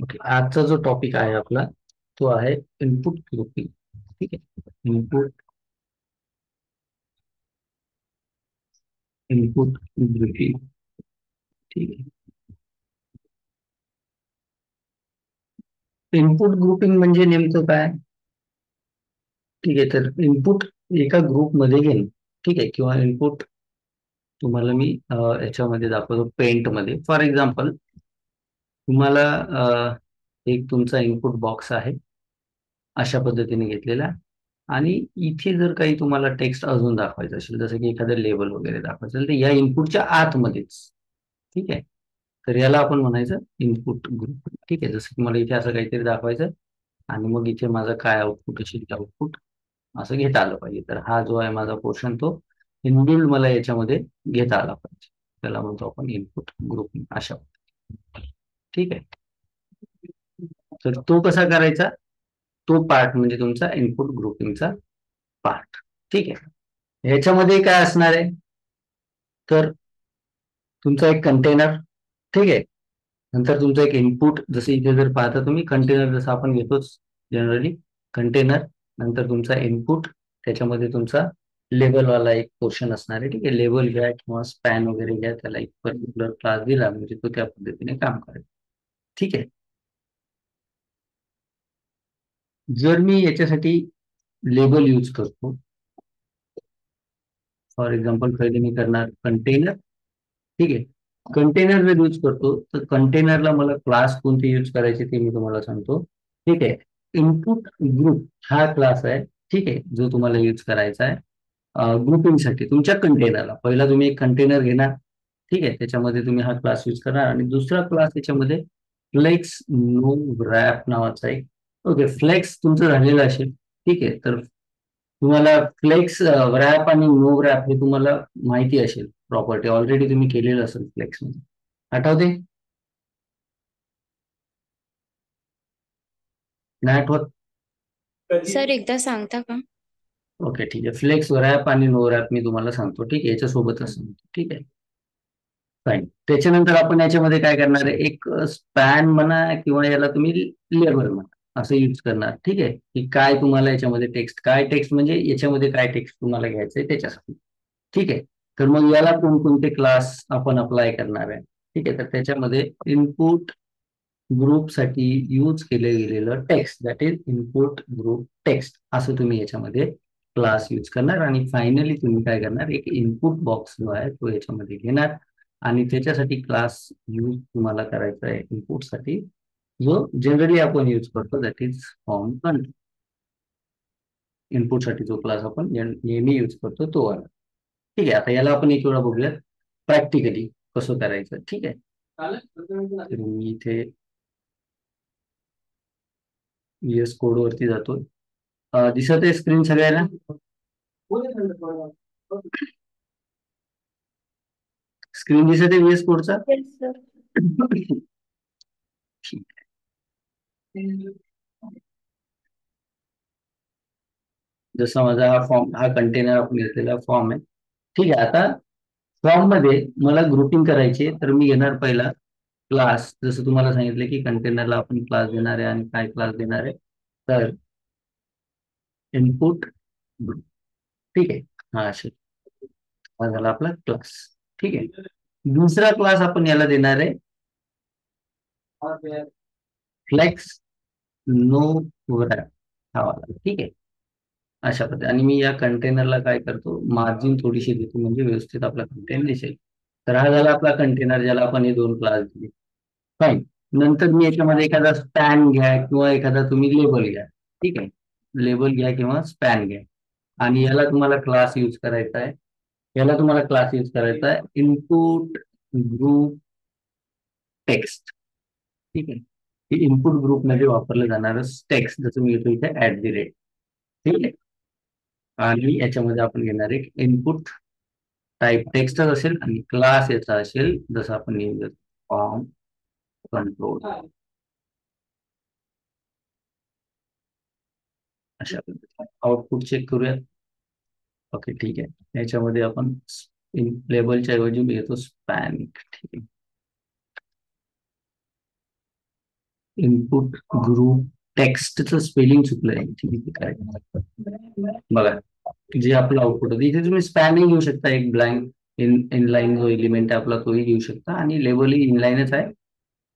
Okay, आजचा जो topic आहे आपला तो आहे इनपुट ग्रुपिंग. ठीक आहे. Input grouping. ठीक आहे. इनपुट ग्रुपिंग म्हणजे नेमकं काय? ठीक आहे, तर इनपुट एका ग्रुपमध्ये घेणे. ठीक आहे, किंवा इनपुट तुम्हाला मी याच्यामध्ये दाखवतो पेंट मध्ये. फॉर एक्झाम्पल, तुम्हाला एक तुमचा इनपुट बॉक्स आहे अशा पद्धतीने घेतलेला, आणि इथे जर काही तुम्हाला टेक्स्ट अजून दाखवायचं असेल, जसं की एखादं लेबल वगैरे दाखवायचं असेल, तर या इनपुटच्या आतमध्येच. ठीक आहे, तर याला आपण म्हणायचं इनपुट ग्रुप. ठीक आहे, जसं की मला इथे असं काहीतरी दाखवायचं, आणि मग इथे माझं काय आउटपुट असेल ते आउटपुट असं घेता आलं पाहिजे. तर हा जो आहे माझा पोर्शन, तो इनबिल्ड मला याच्यामध्ये घेता आला पाहिजे. त्याला म्हणतो आपण इनपुट ग्रुपिंग अशा. ठीक आहे, तर तो कसा करायचा? तो पार्ट म्हणजे तुमचा इनपुट ग्रुपिंगचा पार्ट. ठीक आहे, ह्याच्यामध्ये काय असणार आहे? तर तुमचा एक कंटेनर. ठीक आहे, नंतर तुमचं एक इनपुट, जसं इथे जर पाहता तुम्ही कंटेनर जसं आपण घेतोच जनरली कंटेनर. नंतर तुमचा इनपुट, त्याच्यामध्ये तुमचा लेबलवाला एक पोर्शन असणार आहे. ठीक आहे, लेबल घ्या किंवा स्पॅन वगैरे घ्या, त्याला एक पर्टिक्युलर क्लास दिला म्हणजे तो त्या पद्धतीने काम करेल. ठीक आहे, जर मी याच्यासाठी लेबल यूज करतो, फॉर एक्झाम्पल पहिले मी करणार कंटेनर. ठीक आहे, कंटेनर जर यूज करतो तर कंटेनरला मला क्लास कोणते यूज करायचे ते मी तुम्हाला सांगतो. ठीक आहे, इनपुट ग्रुप हा क्लास आहे. ठीक आहे, जो तुम्हाला यूज करायचा आहे ग्रुपिंगसाठी तुमच्या कंटेनरला. पहिला तुम्ही एक कंटेनर घेणार. ठीक आहे, त्याच्यामध्ये तुम्ही हा क्लास यूज करणार, आणि दुसरा क्लास त्याच्यामध्ये फ्लेक्स नो रॅप नावाचा एक. ओके, फ्लेक्स तुमचं झालेलं असेल. ठीक आहे, तर तुम्हाला फ्लेक्स रॅप आणि नो रॅप हे तुम्हाला माहिती असेल, प्रॉपर्टी ऑलरेडी तुम्ही केलेलं असेल फ्लेक्स मध्ये. आठवते? नाही आठवत? सर एकदा सांगता का? ओके, ठीक आहे. फ्लेक्स रॅप आणि नो रॅप मी तुम्हाला सांगतो. ठीक आहे, याच्यासोबतच सांगतो. ठीक आहे, फाईन. त्याच्यानंतर आपण याच्यामध्ये काय करणार आहे? एक स्पॅन म्हणा किंवा याला तुम्ही लेबल म्हणा असं यूज करणार. ठीक आहे, की काय तुम्हाला याच्यामध्ये टेक्स्ट, काय टेक्स्ट म्हणजे याच्यामध्ये काय टेक्स्ट तुम्हाला घ्यायचंय त्याच्यासाठी. ठीक आहे, तर मग याला कोणकोणते क्लास आपण अप्लाय करणार आहे? ठीक आहे, तर त्याच्यामध्ये इनपुट ग्रुपसाठी यूज केले गेलेलं text, that is input group text, असं तुम्ही याच्यामध्ये क्लास यूज करणार. आणि फायनली तुम्ही काय करणार? एक इनपुट बॉक्स जो आहे तो याच्यामध्ये घेणार, आणि त्याच्यासाठी क्लास यूज तुम्हाला करायचा आहे इनपुटसाठी, जो जनरली आपण यूज करतो, दॅट इज फॉर्म कंट्रोल. इनपुटसाठी जो क्लास आपण नेहमी यूज करतो तो वाला. ठीक आहे, आता याला आपण एक वेळा बघूयात प्रॅक्टिकली कसं करायचं. ठीक आहे, तर मी इथे VS कोड वरती जातो. दिसत आहे स्क्रीन सगळ्याला? स्क्रीन दिसत आहे VS कोडचा? Yes sir. ठीक आहे. जसा माझा हा फॉर्म, हा कंटेनर आपण घेतलेला फॉर्म आहे. ठीक आहे, आता फॉर्म मध्ये मला ग्रुपिंग करायची आहे, तर मी घेणार पहिला क्लास. जसं तुम्हाला सांगितलं की कंटेनरला आपण क्लास देणार आहे, आणि काय क्लास देणार आहे? तर इनपुट ग्रुप. ठीक आहे, हा असेल. हा झाला आपला क्लास. ठीक आहे, दुसरा क्लास आपण याला देणार आहे फ्लेक्स नो रॅप हा वाला. ठीक आहे, अशा पद्धतीने. आणि मी या कंटेनरला काय करतो? मार्जिन थोडीशी देतो, म्हणजे व्यवस्थित आपला कंटेनर दिसेल. तर हा झाला आपला कंटेनर, ज्याला आपण हे दोन क्लास दिले. फाईन. नंतर मी याच्यामध्ये एखादा स्पॅन घ्या किंवा एखादा तुम्ही लेबल घ्या. ठीक आहे, लेबल घ्या किंवा स्पॅन घ्या, आणि याला तुम्हाला क्लास यूज करायचा आहे. याला तुम्हाला क्लास यूज करायचा आहे इनपुट ग्रुप टेक्स्ट. ठीक आहे, हे इनपुट ग्रुप मध्ये वापरलं जाणारं टेक्स्ट, जसं मी येतो इथे @. ठीक आहे, आणि याच्यामध्ये आपण घेणार एक इनपुट टाईप टेक्स्टच असेल, आणि क्लास याचा असेल जसं आपण नेहमी फॉर्म कंट्रोल अशा पद्धतीने. आउटपुट चेक करूया. ओके, ठीक आहे, याच्यामध्ये आपण लेबलच्या ऐवजी मी घेतो स्पॅन. ठीक आहे, इनपुट ग्रुप टेक्स्टचं स्पेलिंग चुकलंय. ठीक आहे, बघा जे आपलं आउटपुट होतं इथे तुम्ही स्पॅनही घेऊ शकता, एक ब्लँक इनलाईन जो एलिमेंट आहे आपला तोही घेऊ शकता, आणि लेबलही इनलाईनच आहे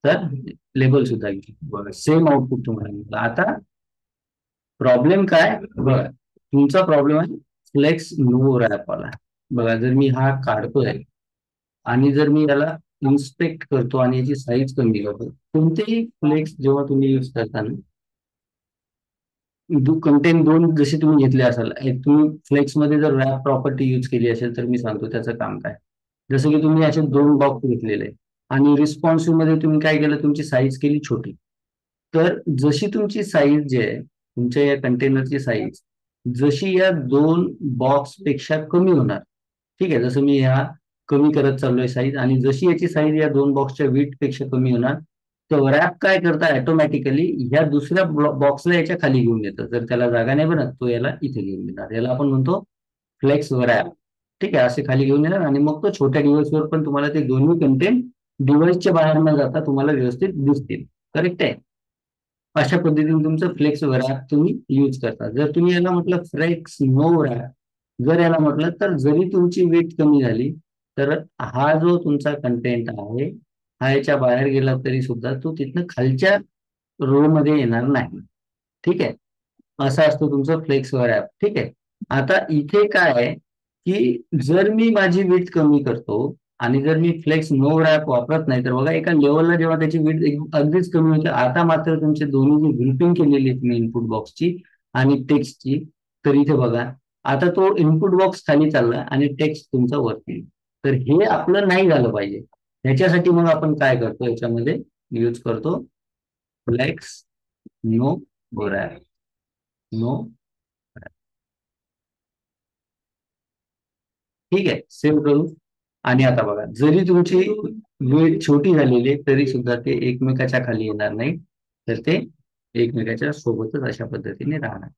तर लेबल सुद्धा घेऊ शकता. बघा सेम आउटपुट तुम्हाला मिळतं. आता प्रॉब्लेम काय, बघा तुमचा प्रॉब्लेम आहे फ्लेक्स नो रॅप वाला. बघा जर मी हा काढतोय आणि जर मी याला इन्स्पेक्ट करतो आणि याची साईज कमी करतो, कोणतेही फ्लेक्स जेव्हा तुम्ही युज करताना कंटेंट दोन जसे तुम्ही घेतले असाल, एक तुम्ही फ्लेक्स मध्ये जर रॅप प्रॉपर्टी यूज केली असेल तर मी सांगतो त्याचं काम काय. जसं की तुम्ही असे दोन बॉक्स घेतलेले आहे आणि रिस्पॉन्सिव्ह मध्ये तुम्ही काय केलं, तुमची साईज केली छोटी. तर जशी तुमची साईज जी आहे, तुमच्या या कंटेनरची साईज जशी या दोन बॉक्स पेक्षा कमी होणार, ठीक आहे, जसं मी ह्या कमी करत चाललोय साईज, आणि जशी याची साईज या दोन बॉक्सच्या वीट पेक्षा कमी होणार, तर रॅप काय करता ऑटोमॅटिकली ह्या दुसऱ्या बॉक्सला याच्या खाली घेऊन येतं. जर त्याला जागा नाही बनत तो याला इथे घेऊन येणार. याला आपण म्हणतो फ्लेक्स रॅप. ठीक आहे, असे खाली घेऊन येणार आणि मग तो छोट्या डिव्हाइसवर पण तुम्हाला ते दोन्ही कंटेंट डिव्हाइसच्या बाहेर न जाता तुम्हाला व्यवस्थित दिसतील. करेक्ट आहे. अशा पद्धतीने तुमचं फ्लेक्स रॅप तुम्ही यूज करता. जर तुम्ही याला म्हटलं फ्लेक्स नो रॅप, जर याला म्हटलं तर जरी तुमची वेट कमी झाली तर हा जो तुमचा कंटेंट आहे हा याच्या बाहेर गेला तरी सुद्धा तो तिथनं खालच्या रो मध्ये येणार नाही. ठीक आहे, असा असतो तुमचं फ्लेक्सवर ऍप. ठीक आहे, आता इथे काय आहे की जर मी माझी विड्थ कमी करतो आणि जर मी फ्लेक्स नो रॅप वापरत नाही, तर बघा एका लेवलला जेव्हा त्याची विड्थ अगदीच कमी होते, आता मात्र तुमचे दोन्ही जी ग्रुपिंग केलेली आहे तुम्ही इनपुट बॉक्सची आणि टेक्स्टची, तर इथे बघा आता तो इनपुट बॉक्स खाली चालला आणि टेक्स्ट तुमचा वरती. तर हे आपलं नाही झालं पाहिजे. ह्याच्यासाठी मग आपण काय करतो, याच्यामध्ये यूज करतो फ्लेक्स नो रॅप. नो, ठीक आहे, सेव्ह करू. आणि आता बघा जरी तुमची वेळ छोटी झालेली आहे तरी सुद्धा ते एकमेकाच्या खाली येणार नाही, तर ते एकमेकाच्या सोबतच अशा पद्धतीने राहणार.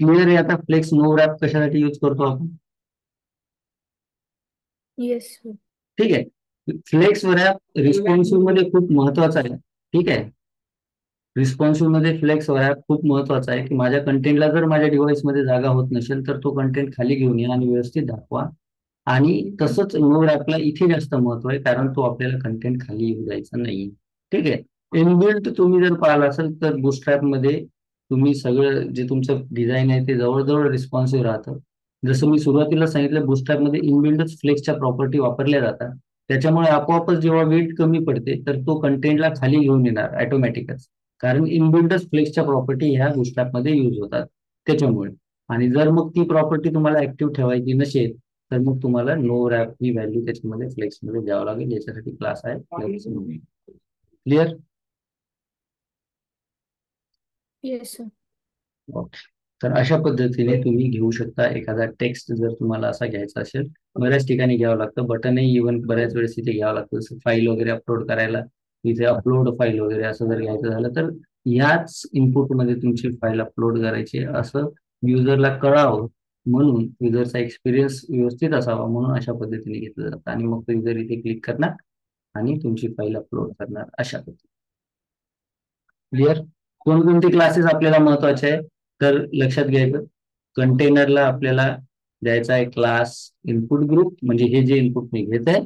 क्लिअर आहे. आता फ्लेक्स नो रॅप कशासाठी यूज करतो आपण? Yes sir. ठीक आहे, फ्लेक्स रॅप रिस्पॉन्सिव्ह मध्ये खूप महत्वाचा आहे. ठीक आहे, रिस्पॉन्सिव्ह मध्ये फ्लेक्स रॅप खूप महत्वाचा आहे की माझ्या कंटेंटला जर माझ्या डिव्हाइसमध्ये जागा होत नसेल तर तो कंटेंट खाली घेऊन या आणि व्यवस्थित दाखवा. आणि तसंच नो रॅपला इथे जास्त महत्व आहे कारण तो आपल्याला कंटेंट खाली येऊ द्यायचा नाही. ठीक आहे, इनबिल्ट तुम्ही जर पाहिलं असेल तर बुटस्ट्रॅप मध्ये तुम्ही सगळं जे तुमचं डिझाईन आहे ते जवळजवळ रिस्पॉन्सिव्ह राहतं. जसं मी सुरुवातीला सांगितलं बुटस्ट्रॅप मध्ये इनबिल्टच फ्लेक्सच्या प्रॉपर्टी वापरल्या जातात. त्याच्यामुळे आपोआपच जेव्हा वेट कमी पडते तर तो कंटेंटला खाली घेऊन येणार ऑटोमॅटिकच, कारण इनबिल्टच फ्लेक्सच्या प्रॉपर्टी ह्या बुटस्ट्रॅप मध्ये युज होतात त्याच्यामुळे. आणि जर मग ती प्रॉपर्टी तुम्हाला ऍक्टिव्ह ठेवायची नसेल तर मग तुम्हाला नो रॅप ही व्हॅल्यू त्याच्यामध्ये फ्लेक्स मध्ये द्यावं लागेल. याच्यासाठी क्लास आहे flex. Clear? Yes sir. Okay, तर अशा पद्धतीने तुम्ही घेऊ शकता एखादा टेक्स्ट. जर तुम्हाला असा घ्यायचा असेल, बऱ्याच ठिकाणी घ्यावं लागतं, बटनही इव्हन बऱ्याच वेळेस इथे घ्यावं लागतं. जसं फाईल वगैरे अपलोड करायला इथे अपलोड फाईल वगैरे असं जर घ्यायचं झालं तर याच इनपुटमध्ये तुमची फाईल अपलोड करायची असं युजरला कळावं म्हणून, युजरचा एक्सपिरियन्स व्यवस्थित असावा म्हणून अशा पद्धतीने घेतलं जातं. आणि मग तो युजर इथे क्लिक करणार आणि तुमची फाईल अपलोड करणार अशा पद्धतीने. क्लिअर? कोणकोणते क्लासेस आपल्याला महत्वाचे आहे तर लक्षात घ्यायचं, कंटेनरला आपल्याला द्यायचा आहे क्लास इनपुट ग्रुप, म्हणजे हे जे इनपुट मी घेत आहे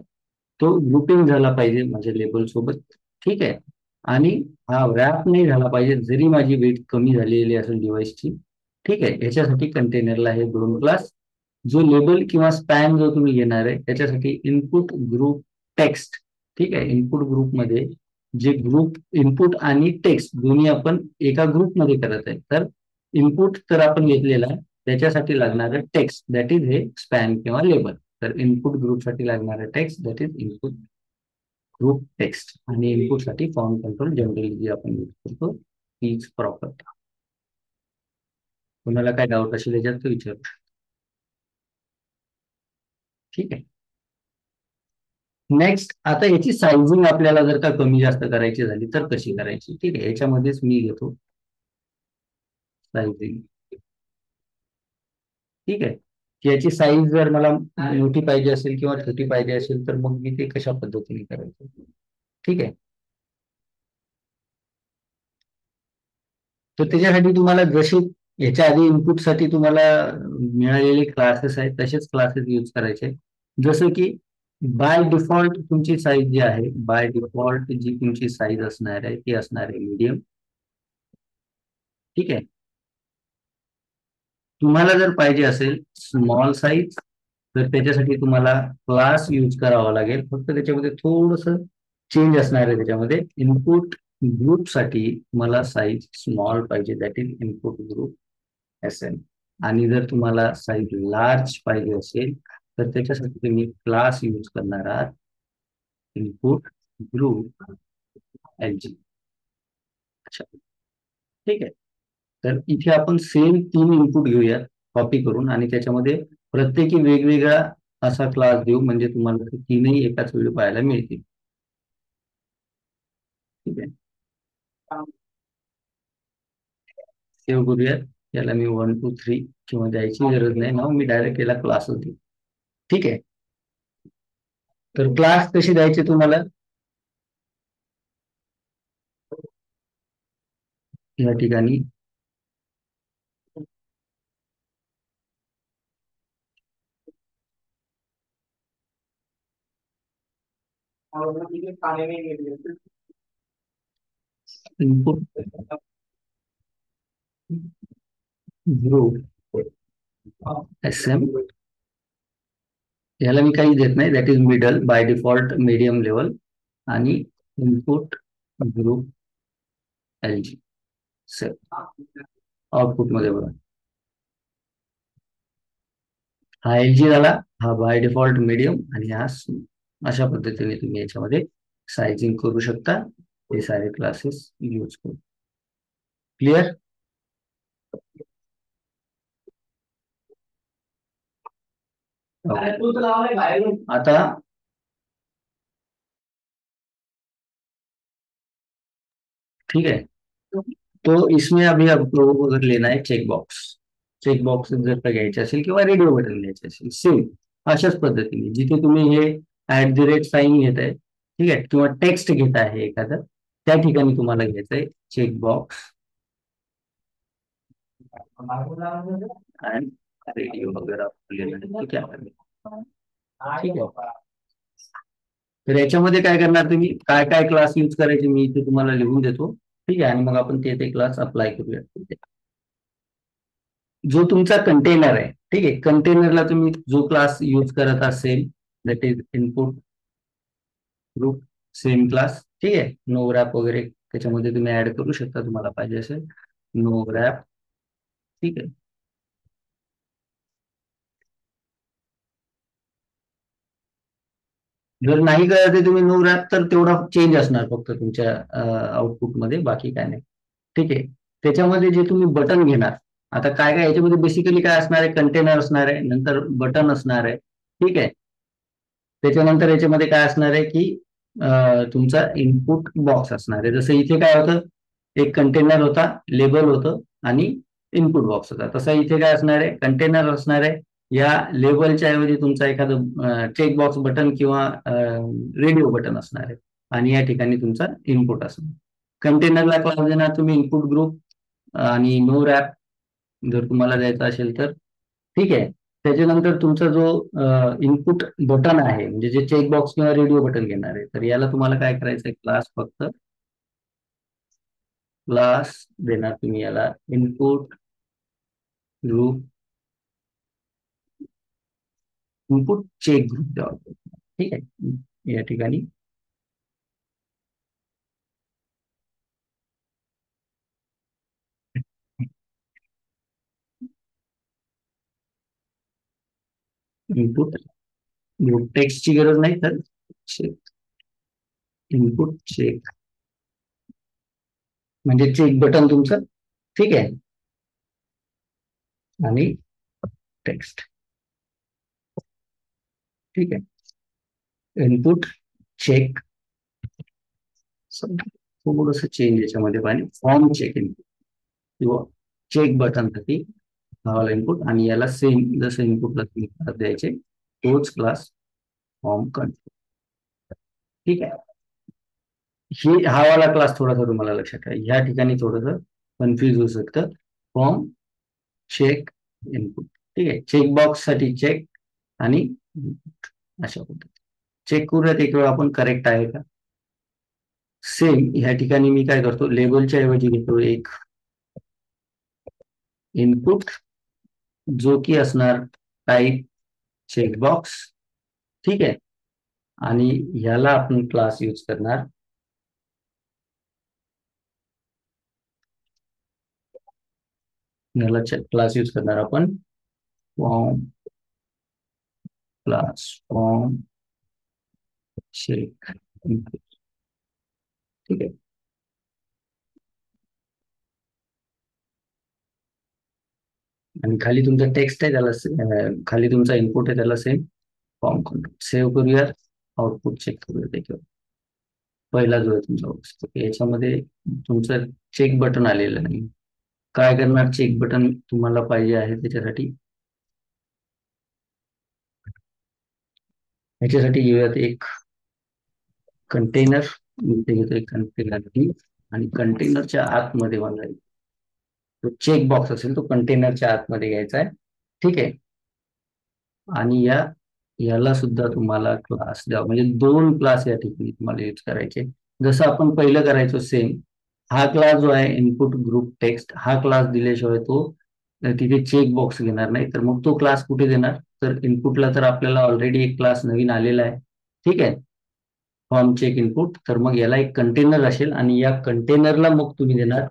तो ग्रुपिंग झाला पाहिजे माझ्या लेबल सोबत. ठीक आहे, आणि हा रॅप नाही झाला पाहिजे जरी माझी वेट कमी झालेली असेल डिव्हाइसची. ठीक आहे, याच्यासाठी कंटेनरला हे दोन क्लास. जो लेबल किंवा स्पॅन जो तुम्ही घेणार आहे त्याच्यासाठी इनपुट ग्रुप टेक्स्ट. ठीक आहे, इनपुट ग्रुपमध्ये जे ग्रुप इनपुट आणि टेक्स्ट दोन्ही आपण एका ग्रुपमध्ये करत आहे, तर इनपुट तर आपण घेतलेला आहे त्याच्यासाठी लागणारं टेक्स्ट दॅट इज हे स्पॅन किंवा लेबल. तर इनपुट ग्रुपसाठी लागणारं text that is input group text. आणि इनपुट साठी फॉर्म कंट्रोल जनरली जी आपण यूज करतो तीच प्रॉपर्टी. कोणाला काय डाऊट असेल याच्यात तो विचारू. ठीक आहे, नेक्स्ट आता याची सायझिंग आपल्याला जर का कमी जास्त करायची झाली तर कशी करायची. ठीक आहे, याच्यामध्येच मी घेतो सायझिंग. ठीक आहे, की याची साईज जर मला मोठी पाहिजे असेल किंवा छोटी पाहिजे असेल तर मग मी ते कशा पद्धतीने करायचं. ठीक आहे, तर त्याच्यासाठी तुम्हाला जसे याच्या आधी इनपुटसाठी तुम्हाला मिळालेले क्लासेस आहेत तसेच क्लासेस यूज करायचे. जसं की बाय डिफॉल्ट तुमची साईज जी आहे, बाय डिफॉल्ट जी तुमची साईज असणार आहे ती असणार आहे मीडियम. ठीक आहे. तुम्हाला जर पाहिजे असेल स्मॉल साईज, तर त्याच्यासाठी तुम्हाला क्लास यूज करावा लागेल. फक्त त्याच्यामध्ये थोडस चेंज असणार आहे. त्याच्यामध्ये इनपुट ग्रुपसाठी तुम्हाला साईज स्मॉल पाहिजे, that is input group SN. आणि जर तुम्हाला साईज लार्ज पाहिजे असेल तर त्याच्यासाठी तुम्ही क्लास यूज करणार आहात, इनपुट ग्रुप एलजी. अच्छा, ठीक आहे. तर इथे आपण सेम 3 इनपुट घेऊयात कॉपी करून आणि त्याच्यामध्ये प्रत्येकी वेगवेगळा असा क्लास देऊ, म्हणजे तुम्हाला ते तीनही एकाच वेळी पाहायला मिळतील. ठीक आहे. सेव्ह करूयात. याला मी 1 2 3 किंवा द्यायची गरज नाही, नाव मी डायरेक्ट याला क्लासच देऊ. ठीक आहे. तर क्लास कशी द्यायचे तुम्हाला या ठिकाणी इनपुट ग्रुप एस एम, याला मी काही देत नाही, that is middle by default medium level. आणि input group L G save output मध्ये बघा. हा एल जी झाला, हा बाय डिफॉल्ट मीडियम आणि हा अशा पद्धतीने तुम्ही याच्यामध्ये सायझिंग करू शकता. हे सारे क्लासेस यूज करू. क्लिअर. आता ठीक है, तो इसमें अभी आप लोगों को अगर लेना है चेक बॉक्स जर का घ्यायचे असेल किंवा रेडिओ बटन घ्यायचे असेल, सेम अशाच पद्धतीने जिथे तुम्ही हे @साइन घेत आहे, ठीक आहे, किंवा टेक्स्ट घेत आहे एखादं, त्या ठिकाणी तुम्हाला घ्यायचं आहे चेक बॉक्स अँड रेडिओ वगैरे लेना है तो क्या करना है? ठीक आहे. तर याच्यामध्ये काय करणार तुम्ही, काय काय क्लास यूज करायचे मी इथे तुम्हाला लिहून देतो. ठीक आहे. आणि मग आपण ते क्लास अप्लाय करूया. जो तुमचा कंटेनर आहे, ठीक आहे, कंटेनरला तुम्ही जो क्लास यूज करत असेल, that is input group same class. ठीक आहे. नो रॅप वगैरे त्याच्यामध्ये तुम्ही ऍड करू शकता तुम्हाला पाहिजे असेल. No wrap. ठीक आहे. जर नाही करत आहे तुम्ही नो रॅप, तर तेवढा चेंज असणार फक्त तुमच्या आउटपुटमध्ये, बाकी काय नाही. ठीक आहे. त्याच्यामध्ये जे तुम्ही बटन घेणार, आता काय काय याच्यामध्ये बेसिकली काय असणार आहे, कंटेनर असणार आहे, नंतर बटन असणार आहे. ठीक आहे. त्याच्यानंतर याच्यामध्ये काय असणार आहे की तुमचा इनपुट बॉक्स असणार आहे. जसं इथे काय होतं, एक कंटेनर होता, लेबल होतं आणि इनपुट बॉक्स होता. तसं इथे काय असणार आहे, कंटेनर असणार आहे, या लेबलच्या ऐवजी तुमचा एखादं चेक बॉक्स बटन किंवा रेडिओ बटन असणार आहे आणि या ठिकाणी तुमचा इनपुट असणार. कंटेनरला क्लास देणार तुम्ही इनपुट ग्रुप आणि नो रॅप जर तुम्हाला द्यायचा असेल तर. ठीक आहे. त्याच्यानंतर तुमचा जो इनपुट बटन आहे, म्हणजे जे चेक बॉक्स किंवा रेडिओ बटन घेणार आहे, तर याला तुम्हाला काय करायचं आहे, क्लास फक्त क्लास देणार तुम्ही याला input group, input check group द्यावा. ठीक आहे. या ठिकाणी इनपुट ग्रुप टेक्स्टची गरज नाही, तर चेक, इनपुट चेक म्हणजे चेक बटन तुमचं. ठीक आहे. आणि टेक्स्ट. ठीक आहे. इनपुट चेक, थोडस चेंज याच्यामध्ये पाहिजे, फॉर्म चेक इनपुट किंवा चेक बटन साठी हा इनपुट, आणि याला सेम जसं इनपुटला तुम्ही क्लास द्यायचे तोच क्लास फॉर्म कंट्रोल. ठीक आहे. ही हा वाला क्लास थोडासा तुम्हाला लक्षात ठेवा, ह्या ठिकाणी थोडस कन्फ्यूज होऊ शकतं. Form check input. ठीक आहे, चेकबॉक्स साठी चेक आणि input. अशा पद्धती चेक करूयात एक वेळ आपण करेक्ट आहे का. सेम ह्या ठिकाणी मी काय करतो, लेबलच्या ऐवजी घेतो एक इनपुट जो की असणार टाईप चेकबॉक्स. ठीक आहे, आणि ह्याला आपण क्लास यूज करणार, ह्याला क्लास यूज करणार आपण form class form check input. ठीक आहे, आणि खाली तुमचा टेक्स्ट आहे त्याला खाली तुमचा इनपुट आहे त्याला सेम फॉर्म कंट्रोल. सेव्ह करूया, आउटपुट चेक करूया. त्याच्यावर पहिला जो आहे तुमचा box, याच्यामध्ये तुमचं चेक बटन आलेलं नाही. काय करणार, चेक बटन तुम्हाला पाहिजे आहे त्याच्यासाठी, ह्याच्यासाठी घेऊयात एक कंटेनर. इथे घेतो एक कंटेनर आणि कंटेनरच्या आतमध्ये मला तो चेक बॉक्स असेल तो कंटेनरच्या आतमध्ये घ्यायचा आहे. ठीक आहे, आणि याला सुद्धा तुम्हाला क्लास द्यावा, म्हणजे दोन क्लास या ठिकाणी तुम्हाला यूज करायचे. जसं आपण पहिलं करायचो सेम. हा क्लास जो आहे इनपुट ग्रुप टेक्स्ट, हा क्लास दिल्याशिवाय तो तिथे चेक बॉक्स घेणार नाही. तर मग तो क्लास कुठे देणार, तर इनपुटला तर आपल्याला ऑलरेडी एक क्लास नवीन आलेला आहे. ठीक आहे, फॉर्म चेक इनपुट. तर मग याला एक कंटेनर असेल आणि या कंटेनरला मग तुम्ही देणार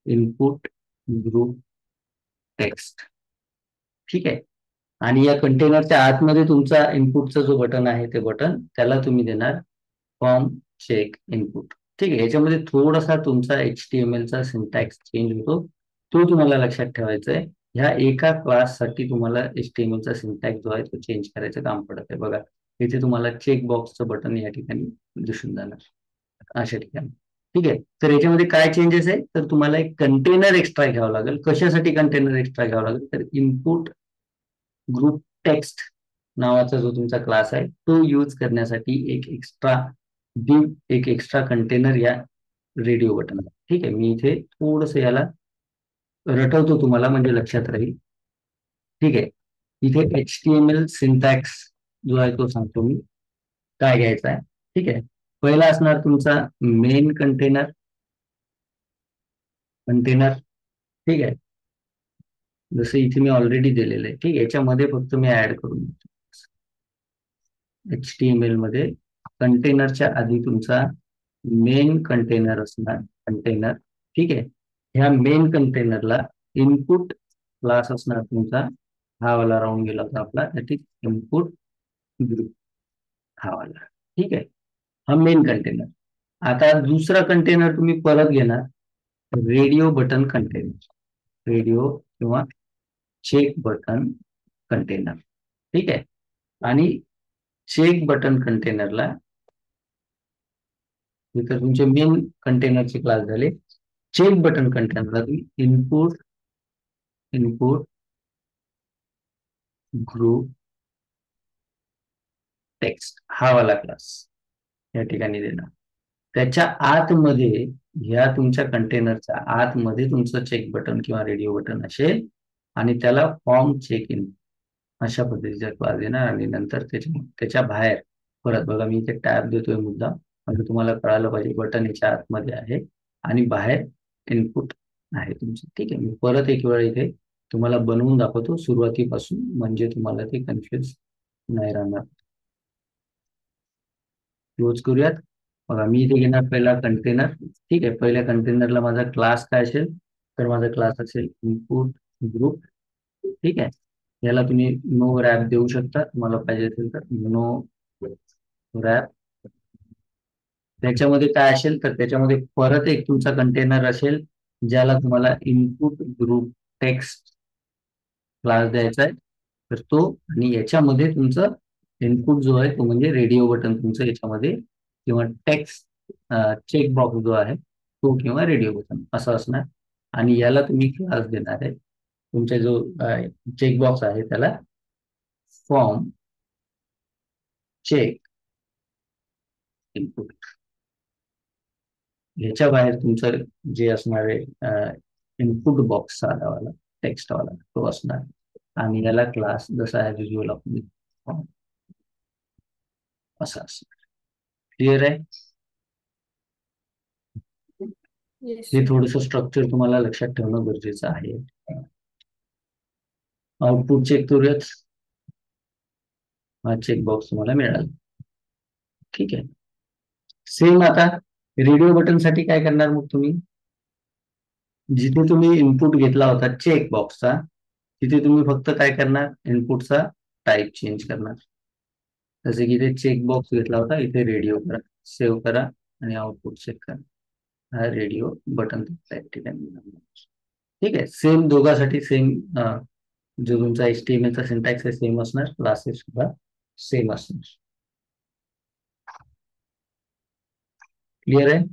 इनपुट ग्रुप टेक्स्ट. ठीक आहे, आणि या कंटेनरच्या आतमध्ये तुमचा इनपुटचा जो बटन आहे ते बटन त्याला तुम्ही देणार फॉर्म चेक इनपुट. ठीक आहे, याच्यामध्ये थोडासा तुमचा HTML चा सिंटॅक्स चेंज होतो, तो तुम्हाला लक्षात ठेवायचा आहे. ह्या एका क्लाससाठी तुम्हाला HTML चा सिंटॅक्स जो आहे तो चेंज करायचं काम पडत आहे. बघा, इथे तुम्हाला चेक बॉक्सचं बटन या ठिकाणी दिसून जाणार अशा ठिकाणी. ठीक आहे, तर याच्यामध्ये काय चेंजेस आहे, तर तुम्हाला एक कंटेनर एक्स्ट्रा घ्यावं लागेल. कशासाठी कंटेनर एक्स्ट्रा घ्यावं लागेल, तर इनपुट ग्रुप टेक्स्ट नावाचा जो तुमचा क्लास आहे तो यूज करण्यासाठी एक एक्स्ट्रा कंटेनर या रेडिओ बटन. ठीक आहे, मी इथे थोडस याला रटवतो तुम्हाला म्हणजे लक्षात राहील. ठीक आहे, इथे HTML सिंटॅक्स जो आहे तो सांगतो मी काय घ्यायचा आहे. ठीक आहे, पहिला असणार तुमचा मेन कंटेनर. कंटेनर ठीक आहे, जसं इथे मी ऑलरेडी दिलेलं आहे. ठीक आहे, याच्यामध्ये फक्त मी ऍड करून HTML मध्ये कंटेनरच्या आधी तुमचा मेन कंटेनर असणार कंटेनर. ठीक आहे, ह्या मेन कंटेनरला इनपुट क्लास असणार तुमचा, हा वाला राहून गेला होता आपला, दॅट इज इनपुट ग्रुप, हा वाला. ठीक आहे, हा मेन कंटेनर. आता दुसरा कंटेनर तुम्ही परत घेणार रेडिओ बटन कंटेनर, रेडिओ किंवा चेक बटन कंटेनर. ठीक आहे, आणि चेक बटन कंटेनरला, तर तुमचे मेन कंटेनरचे क्लास झाले. चेक बटन कंटेनरला तुम्ही इनपुट इनपुट ग्रुप टेक्स्ट हा वाला क्लास या ठिकाणी देणार. त्याच्या आतमध्ये, ह्या तुमच्या कंटेनरच्या आतमध्ये तुमचं चेक बटन किंवा रेडिओ बटन असेल आणि त्याला फॉर्म चेक इन अशा पद्धतीचा क्लास देणार. आणि नंतर त्याच्या बाहेर परत बघा, मी इथे टॅब देतोय मुद्दा म्हणजे तुम्हाला कळायला पाहिजे बटन याच्या आतमध्ये आहे आणि बाहेर इनपुट आहे तुमचं. ठीक आहे, मी परत एक वेळ इथे तुम्हाला बनवून दाखवतो सुरुवातीपासून म्हणजे तुम्हाला ते कन्फ्युज नाही राहणार. क्लोज करूयात. बघा, मी इथे घेणार पहिला कंटेनर. ठीक आहे, पहिल्या कंटेनरला माझा क्लास काय असेल, तर माझा क्लास असेल इनपुट ग्रुप. ठीक आहे, याला तुम्ही नो रॅप देऊ शकता तुम्हाला पाहिजे असेल तर, नो रॅप. त्याच्यामध्ये काय असेल, तर त्याच्यामध्ये परत एक तुमचा कंटेनर असेल ज्याला तुम्हाला इनपुट ग्रुप टेक्स्ट क्लास द्यायचा आहे. तर तो, आणि याच्यामध्ये तुमचं इनपुट जो आहे तो म्हणजे रेडिओ बटन तुमचं याच्यामध्ये, किंवा टेक्स्ट चेक बॉक्स जो आहे तो, किंवा रेडिओ बटन असं असणार. आणि याला तुम्ही क्लास देणार आहे तुमचा जो चेकबॉक्स आहे त्याला फॉर्म चेक इनपुट. ह्याच्या बाहेर तुमचं जे असणार आहे इनपुट बॉक्स साधावाला टेक्स्टवाला तो असणार, आणि याला क्लास जसा ॲज युजल आपण असा असणार. क्लिअर आहे? येस हे सर. थोडंसं स्ट्रक्चर तुम्हाला लक्षात ठेवणं गरजेचं आहे. आउटपुट चेक करूयात. हा चेकबॉक्स तुम्हाला मिळाला. ठीक आहे. सेम आता रेडिओ बटन साठी काय करणार मग तुम्ही? जिथे तुम्ही इनपुट घेतला होता चेक बॉक्सचा, तिथे तुम्ही फक्त काय करणार, इनपुटचा टाईप चेंज करणार. जसे की इथे चेक बॉक्स घेतला होता, इथे रेडिओ करा, सेव्ह करा आणि आउटपुट चेक करा. हा रेडिओ बटन ठिकाणी. ठीक आहे. सेम दोघांसाठी सेम, जो तुमचा HTML चा सिंटॅक्स आहे सेम असणार, क्लासेस सुद्धा सेम असणार. क्लिअर आहे?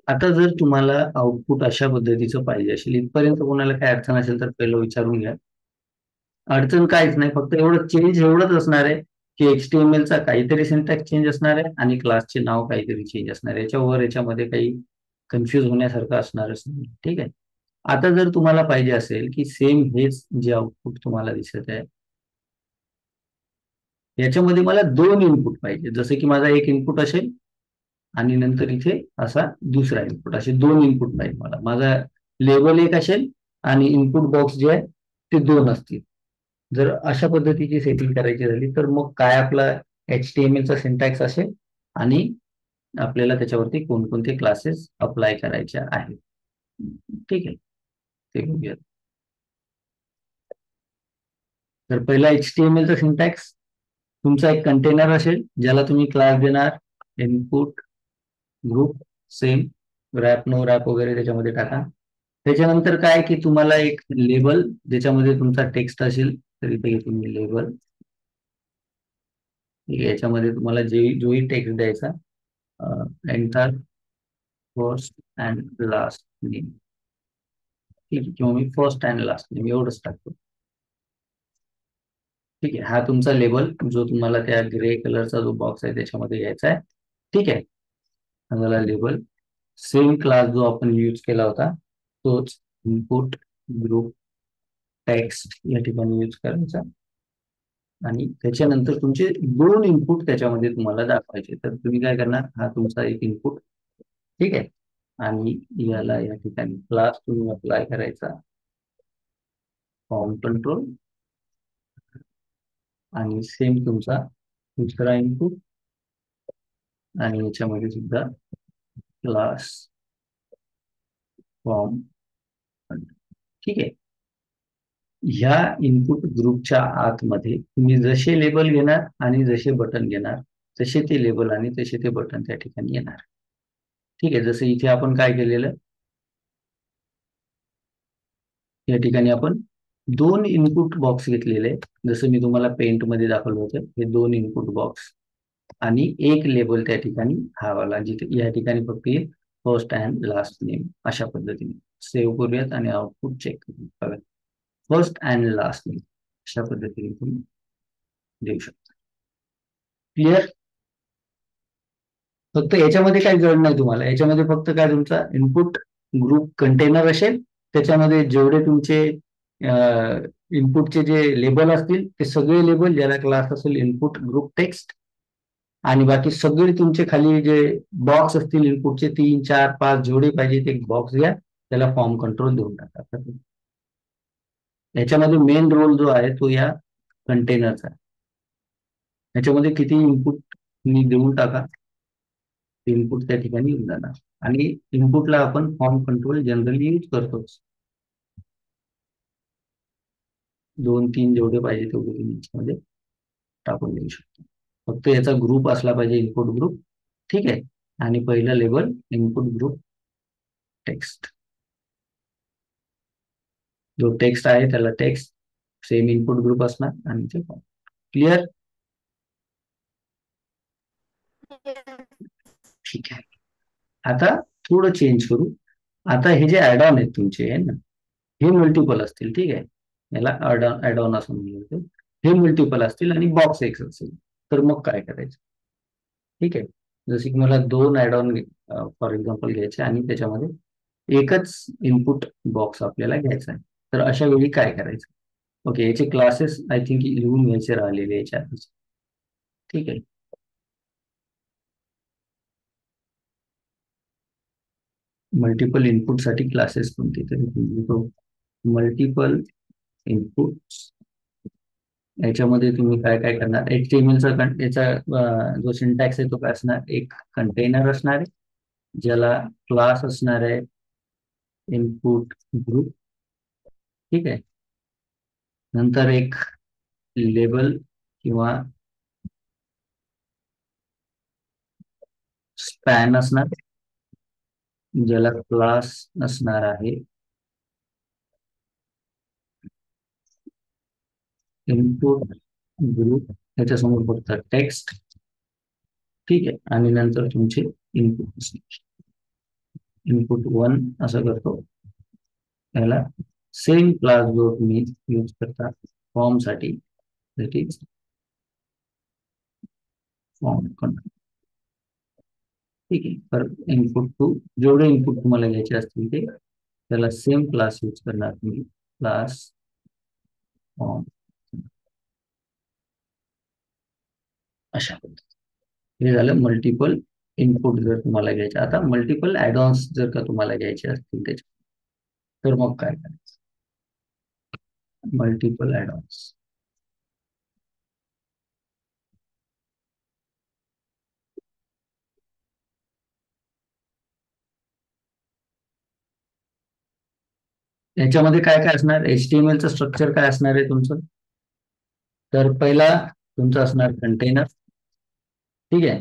आता जर तुम्हाला आउटपुट अशा पद्धतीचं पाहिजे असेल, इथपर्यंत कोणाला काय अडचण असेल तर पहिलं विचारून घ्या. अडचण काहीच नाही, फक्त एवढं चेंज एवढंच असणार आहे की HTML चा काहीतरी सिंटॅक्स चेंज असणार आहे आणि क्लासचे नाव काहीतरी चेंज असणार आहे. याच्यावर याच्यामध्ये काही कन्फ्युज होण्यासारखं असणारच नाही. ठीक आहे. आता जर तुम्हाला पाहिजे असेल की सेम हेच जे आउटपुट तुम्हाला दिसत आहे याच्यामध्ये मला दोन इनपुट पाहिजे, जसं की माझा एक इनपुट असेल आणि नंतर इथे असा दुसरा इनपुट, असे दोन इनपुट पाहिजे मला. माझा लेबल एक असेल आणि इनपुट बॉक्स जे आहे ते दोन असतील. जर अशा पद्धतीची सेटिंग करायची झाली तर मग काय आपला HTML चा सिंटॅक्स असेल आणि आपल्याला त्याच्यावरती कोणकोणते क्लासेस अप्लाय करायचे आहेत. ठीक आहे, ते बघूया. तर पहिला HTML चा सिंटॅक्स, तुमचा एक कंटेनर असेल ज्याला तुम्ही क्लास देणार, input group same, wrap no wrap वगैरे त्याच्यामध्ये टाका. त्याच्यानंतर काय की तुम्हाला एक लेबल ज्याच्यामध्ये तुमचा टेक्स्ट असेल, तर इथे तुम्ही लेबल, याच्यामध्ये तुम्हाला जोही टेक्स्ट द्यायचा, enter first and last name. ठीक आहे, किंवा मी फर्स्ट अँड लास्ट नेम एवढंच टाकतो. ठीक आहे. हा तुमचा लेबल जो तुम्हाला त्या ग्रे कलरचा जो बॉक्स आहे त्याच्यामध्ये घ्यायचा आहे. ठीक आहे. हा झाला लेबल. सेम क्लास जो आपण यूज केला होता तोच इनपुट ग्रुप टेक्स्ट या ठिकाणी यूज करायचा, आणि त्याच्यानंतर तुमचे दोन इनपुट त्याच्यामध्ये तुम्हाला दाखवायचे. तर तुम्ही काय करणार, हा तुमचा एक इनपुट. ठीक आहे. आणि याला या ठिकाणी क्लास तुम्ही अप्लाय करायचा, फॉर्म कंट्रोल, आणि सेम तुमचा दुसरा इनपुट आणि याच्यामध्ये सुद्धा क्लास फॉर्म. ठीक आहे. ह्या इनपुट ग्रुपच्या आतमध्ये तुम्ही जसे लेबल घेणार आणि जसे बटन घेणार तसे ते लेबल आणि तसे ते बटन त्या ठिकाणी येणार. ठीक आहे. जसं इथे आपण काय केलेलं, या ठिकाणी आपण दोन इनपुट बॉक्स घेतलेले, जसं मी तुम्हाला पेंट मध्ये दाखवलं होतं, हे दोन इनपुट बॉक्स आणि एक लेबल त्या ठिकाणी हा वाला, जिथे या ठिकाणी फक्त फर्स्ट अँड लास्ट नेम. अशा पद्धतीने सेव्ह करूयात आणि आउटपुट चेक करूयात. फर्स्ट अँड लास्ट नेम अशा पद्धतीने तुम्ही देऊ शकता. क्लिअर? फक्त याच्यामध्ये काही जड नाही तुम्हाला, याच्यामध्ये फक्त काय तुमचा इनपुट ग्रुप कंटेनर असेल, त्याच्यामध्ये जेवढे तुमचे इनपुटचे जे लेबल असतील ते सगळे लेबल, ज्याला क्लास असेल इनपुट ग्रुप टेक्स्ट, आणि बाकी सगळे तुमचे खाली जे बॉक्स असतील इनपुटचे 3 4 5 जेवढे पाहिजे ते बॉक्स घ्या, त्याला फॉर्म कंट्रोल देऊन टाका. याच्यामध्ये मेन रोल जो आहे तो या कंटेनरचा. याच्यामध्ये किती इनपुट तुम्ही देऊन टाका, इनपुट त्या ठिकाणी येऊन जाणार. आणि इनपुटला आपण फॉर्म कंट्रोल जनरली यूज करतोच. 2 3 जेवढे पाहिजे तेवढे तुम्ही याच्यामध्ये टाकून देऊ शकतो. फक्त याचा ग्रुप असला पाहिजे, इनपुट ग्रुप. ठीक आहे. आणि पहिलं लेबल इनपुट ग्रुप टेक्स्ट, जो टेक्स्ट आहे त्याला टेक्स्ट सेम इनपुट ग्रुप असणार आणि ते फॉर्म. क्लिअर? ठीक आहे. आता थोडं चेंज करू. आता हे जे ऍड ऑन आहेत तुमचे आहे ना, हे मल्टिपल असतील. ठीक आहे. याला ऍड ऑन असं म्हणलं जातं. हे मल्टिपल असतील आणि बॉक्स एक असेल, तर मग काय करायचं? ठीक आहे. जसे की मला दोन ऍड ऑन फॉर एक्झाम्पल घ्यायचे आणि त्याच्यामध्ये एकच इनपुट बॉक्स आपल्याला घ्यायचा आहे. तर अशा वेळी काय करायचं? ओके, याचे क्लासेस आय थिंक लिहून घ्यायचे राहिलेले याच्या आधीच. ठीक आहे. मल्टिपल इनपुट साठी क्लासेस कोणते? तर मल्टिपल इनपुट, याच्यामध्ये तुम्ही काय काय करणार? HTML चा याचा जो सिंटॅक्स आहे तो काय असणार? एक कंटेनर असणार आहे, ज्याला क्लास असणार आहे इनपुट ग्रुप. ठीक आहे. नंतर एक लेबल किंवा स्पॅन असणार, ज्याला क्लास असणार आहे इनपुट ग्रुप. त्याच्यासमोर फक्त टेक्स्ट. ठीक आहे. आणि नंतर तुमचे इनपुट, इनपुट वन असं करतो. याला सेम क्लास जो तुम्ही यूज करता फॉर्म साठी, दॅट इज फॉर्म. ठीक आहे. तर इनपुट टू, जेवढे इनपुट तुम्हाला घ्यायचे असतील ते त्याला सेम क्लास यूज करणार तुम्ही, क्लास फॉर्म. अशा पद्धतीने हे झालं मल्टिपल इनपुट जर तुम्हाला घ्यायचे. आता मल्टिपल ऍडॉन्स जर का तुम्हाला घ्यायचे असतील त्याच्या, तर मग काय करायचं? मल्टिपल ऍडॉन्स, याच्यामध्ये काय काय असणार? HTML चं स्ट्रक्चर काय असणार आहे तुमचं? तर पहिला तुमचा असणार कंटेनर. ठीक आहे.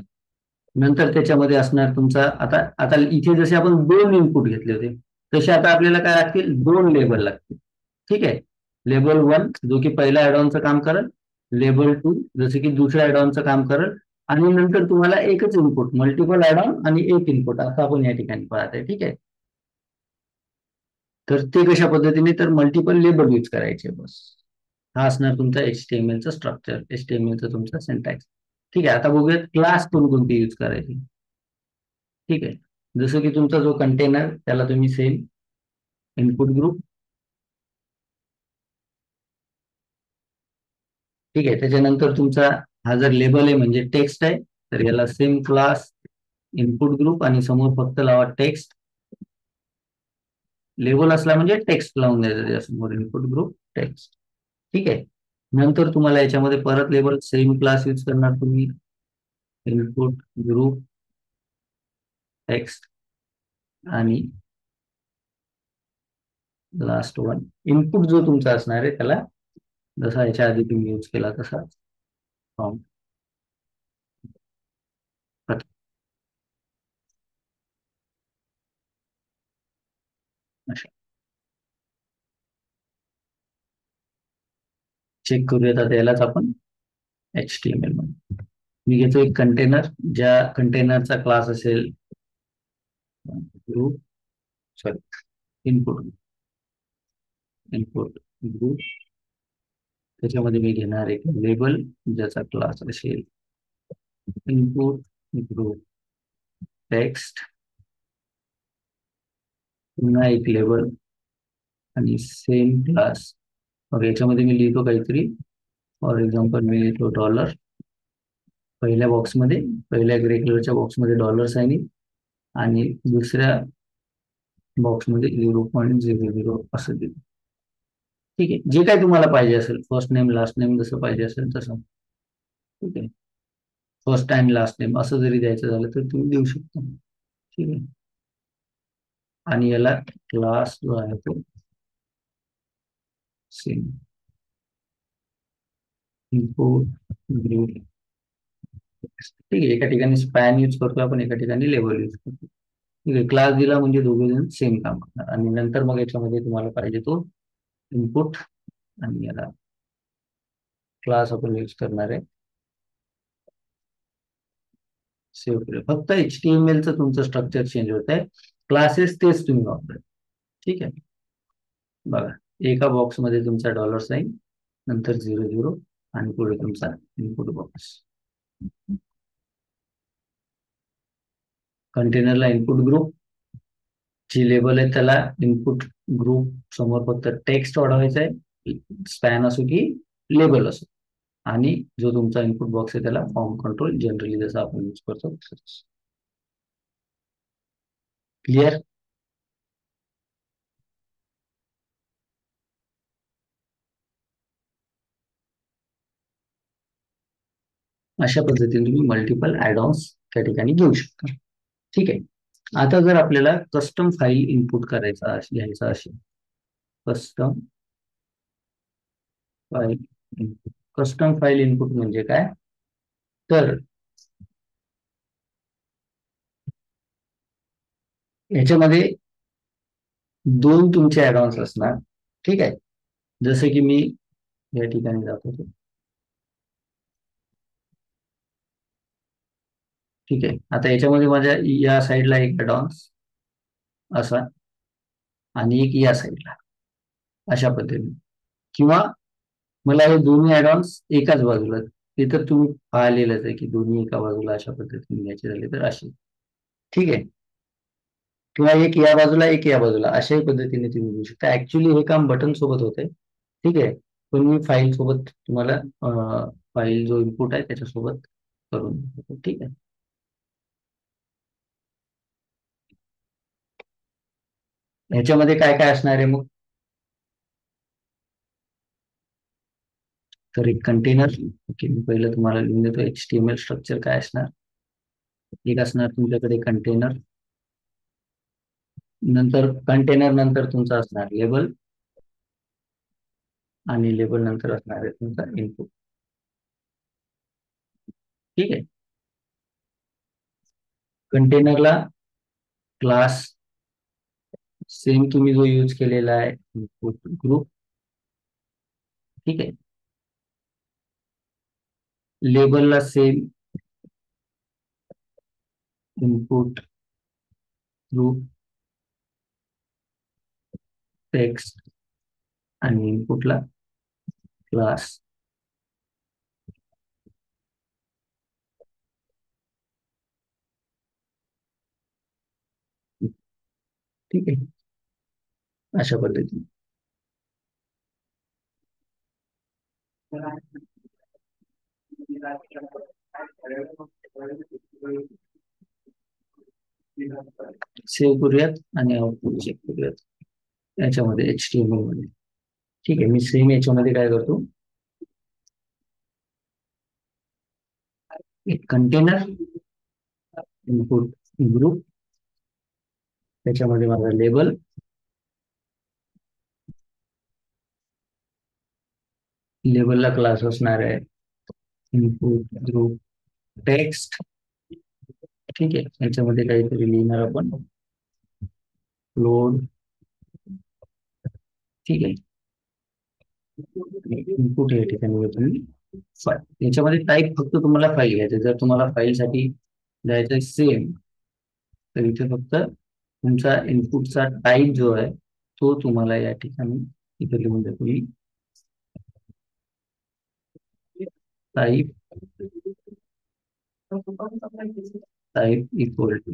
नंतर त्याच्यामध्ये असणार तुमचा, आता आता इथे जसे आपण दोन इनपुट घेतले होते, तसे आता आपल्याला काय लागतील? दोन लेबल लागतील. ठीक आहे. लेबल वन जो की पहिल्या ऍडॉनचं काम करेल, लेबल टू जसे की दुसऱ्या ऍडॉनचं काम करेल, आणि नंतर तुम्हाला एकच इनपुट, मल्टिपल ऍडॉन आणि एक इनपुट असं आपण या ठिकाणी पाहत आहे. ठीक आहे. तर ते कशा पद्धतीने? तर मल्टिपल लेबल यूज करायचे बस. हा असणार तुमचा HTML चा स्ट्रक्चर, HTML चा तुमचा सिंटॅक्स. ठीक आहे. आता बघूयात क्लास कोणकोणते यूज करायचे. ठीक आहे. जसं की तुमचा जो कंटेनर, त्याला तुम्ही सेम इनपुट ग्रुप. ठीक आहे. त्याच्यानंतर तुमचा हा जर लेबल आहे म्हणजे टेक्स्ट आहे, तर याला सेम क्लास इनपुट ग्रुप आणि समोर फक्त लावा टेक्स्ट. लेबल असला म्हणजे टेक्स्ट लावून द्यायचं त्याच्यासमोर, इनपुट ग्रुप टेक्स्ट. ठीक आहे. नंतर तुम्हाला याच्यामध्ये परत लेबल सेम क्लास यूज करणार तुम्ही, इनपुट ग्रुप टेक्स्ट. आणि लास्ट वन इनपुट जो तुमचा असणार आहे त्याला जसा याच्या आधी तुम्ही यूज केला तसा फॉर्म. चेक करूयात आता यालाच आपण HTML मध्ये. मी घेतो एक कंटेनर, ज्या कंटेनरचा क्लास असेल group, sorry, input, input group. त्याच्यामध्ये मी घेणार एक लेबल ज्याचा क्लास असेल इनपुट ग्रुप टेक्स्ट. पुन्हा एक लेबल आणि सेम क्लास. मग याच्यामध्ये मी लिहितो काहीतरी, फॉर एक्झाम्पल मी लिहितो डॉलर. पहिल्या बॉक्समध्ये, पहिल्या ग्रे कलरच्या बॉक्समध्ये डॉलर साइन, आणि दुसऱ्या बॉक्समध्ये 0.00 असं दिलं. ठीक आहे. जे काही तुम्हाला पाहिजे असेल, फर्स्ट नेम लास्ट नेम जसं पाहिजे असेल तसं. ठीक आहे. फर्स्ट अँड लास्ट नेम असं जरी द्यायचं झालं तर तुम्ही देऊ शकता. ठीक आहे. आणि याला क्लास जो आहे तो सेम इनपुट ग्रुप. ठीक आहे. एका ठिकाणी स्पॅन यूज करतो आपण, एका ठिकाणी लेबल यूज करतो. ठीक आहे. क्लास दिला म्हणजे दोघे जण सेम काम करणार, आणि नंतर मग याच्यामध्ये तुम्हाला पाहिजे तो इनपुट, आणि याला क्लास आपण यूज करणार आहे सेव्ह केलं. फक्त HTML चं तुमचं स्ट्रक्चर चेंज होत आहे, क्लासेस तेच तुम्ही वापरा. ठीक आहे. बघा, एका बॉक्समध्ये तुमचा डॉलर साइन, नंतर 00, आणि पुढे तुमचा इनपुट बॉक्स. कंटेनरला इनपुट ग्रुप, जी लेबल आहे त्याला इनपुट ग्रुप समोर फक्त टेक्स्ट वाढवायचा आहे, स्पॅन असो की लेबल असो. आणि जो तुमचा इनपुट बॉक्स आहे त्याला फॉर्म कंट्रोल जनरली जसं आपण यूज करतो. क्लिअर? अशा पद्धतीने तुम्ही मल्टिपल ऍडॉन्स त्या ठिकाणी घेऊ शकता. ठीक आहे. आता जर आपल्याला कस्टम फाईल इनपुट करायचा घ्यायचा असेल, custom file input. Custom file input म्हणजे काय? तर ह्याच्यामध्ये दोन तुमचे ऍडॉन्स असणार. ठीक आहे. जसे की मी या ठिकाणी दाखवतो. ठीक आहे. आता याच्यामध्ये माझ्या या साईडला एक ऍडॉन्स असा आणि एक या साईडला अशा पद्धतीने, किंवा मला हे दोन्ही ऍडॉन्स एकाच बाजूला, ते तर तुम्ही पाहिलेलंच आहे की दोन्ही एका बाजूला अशा पद्धतीने घ्यायचे झाले तर असे. ठीक आहे. किंवा एक या बाजूला एक या बाजूला अशाही पद्धतीने तुम्ही घेऊ शकता. ऍक्च्युली हे काम बटन सोबत होतंय. ठीक आहे. पण मी फाईल सोबत तुम्हाला फाईल जो इनपुट आहे त्याच्यासोबत करून देतो. ठीक आहे. ह्याच्यामध्ये काय काय असणार आहे मग? तर एक कंटेनर. ओके, मी पहिलं तुम्हाला लिहून देतो HTML स्ट्रक्चर काय असणार. एक असणार तुमच्याकडे कंटेनर, नंतर कंटेनर नंतर तुमचा असणार लेबल, आणि लेबल नंतर असणार आहे तुमचा इनपुट. ठीक आहे. कंटेनरला क्लास सेम तुम्ही जो यूज केलेला आहे इनपुट ग्रुप. ठीक आहे. लेबलला सेम इनपुट ग्रुप टेक्स्ट, आणि इनपुटला क्लास. ठीक आहे. अशा पद्धतीने सेव्ह करूयात आणि आउटपुट चेक करूयात याच्यामध्ये HTML मध्ये. ठीक आहे. मी सेम याच्यामध्ये काय करतो, एक कंटेनर इनपुट ग्रुप, त्याच्यामध्ये माझा लेबल, लेबलला क्लास असणार आहे इनपुट ग्रुप टेक्स्ट. ठीक आहे. याच्यामध्ये काहीतरी लिहिणार आपण, लोड. ठीक आहे. इनपुट या ठिकाणी तुम्ही फाईल, याच्यामध्ये टाईप फक्त तुम्हाला फाईल घ्यायचे. जर तुम्हाला फाईलसाठी द्यायचं सेम, तर इथे फक्त तुमचा इनपुटचा टाईप जो आहे तो तुम्हाला या ठिकाणी इथे लिहून देतो मी. Type type equal to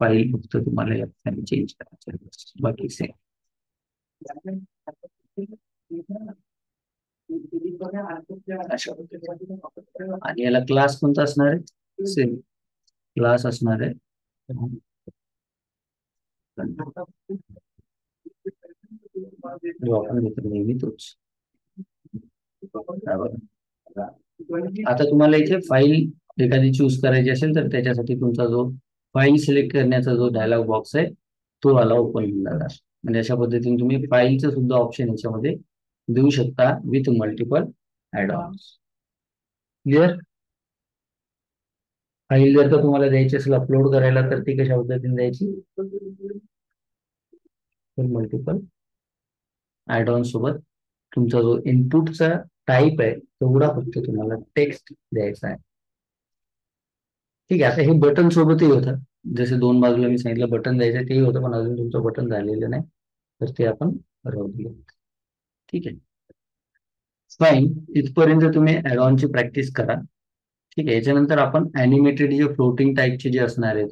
file, फक्त तुम्हाला या ठिकाणी चेंज करायचं आहे बस. बाकी सेम. अशा पद्धतीने. आणि याला क्लास कोणता असणार आहे? सेम क्लास असणार आहे जो आपण घेतो नेहमी तोच. बरोबर. आता तुम्हाला इथे फाईल एखादी चूज करायची असेल तर त्याच्यासाठी तुमचा जो फाईल सिलेक्ट करण्याचा जो डायलॉग बॉक्स आहे तो आला ओपन होऊन जाणार. म्हणजे अशा पद्धतीने तुम्ही फाईलचं सुद्धा ऑप्शन याच्यामध्ये देऊ शकता विथ मल्टिपल ऍडॉन्स. क्लिअर? फाईल जर का तुम्हाला द्यायची असेल अपलोड करायला तर ती कशा पद्धतीने द्यायची? तर मल्टिपल ऍडॉन सोबत तुमचा जो इनपुटचा टाईप आहे तेवढा फक्त तुम्हाला टेक्स्ट द्यायचा आहे. ठीक आहे. आता हे बटन सोबतही होतं, जसे दोन बाजूला मी सांगितलं बटन द्यायचं तेही होतं, पण अजून तुमचं बटन झालेलं नाही तर ते आपण राहू दिलं. ठीक आहे. फाईन. इथपर्यंत तुम्ही ऍडॉनची प्रॅक्टिस करा. ठीक आहे. याच्यानंतर आपण अॅनिमेटेड जे फ्लोटिंग टाईपचे जे असणार आहे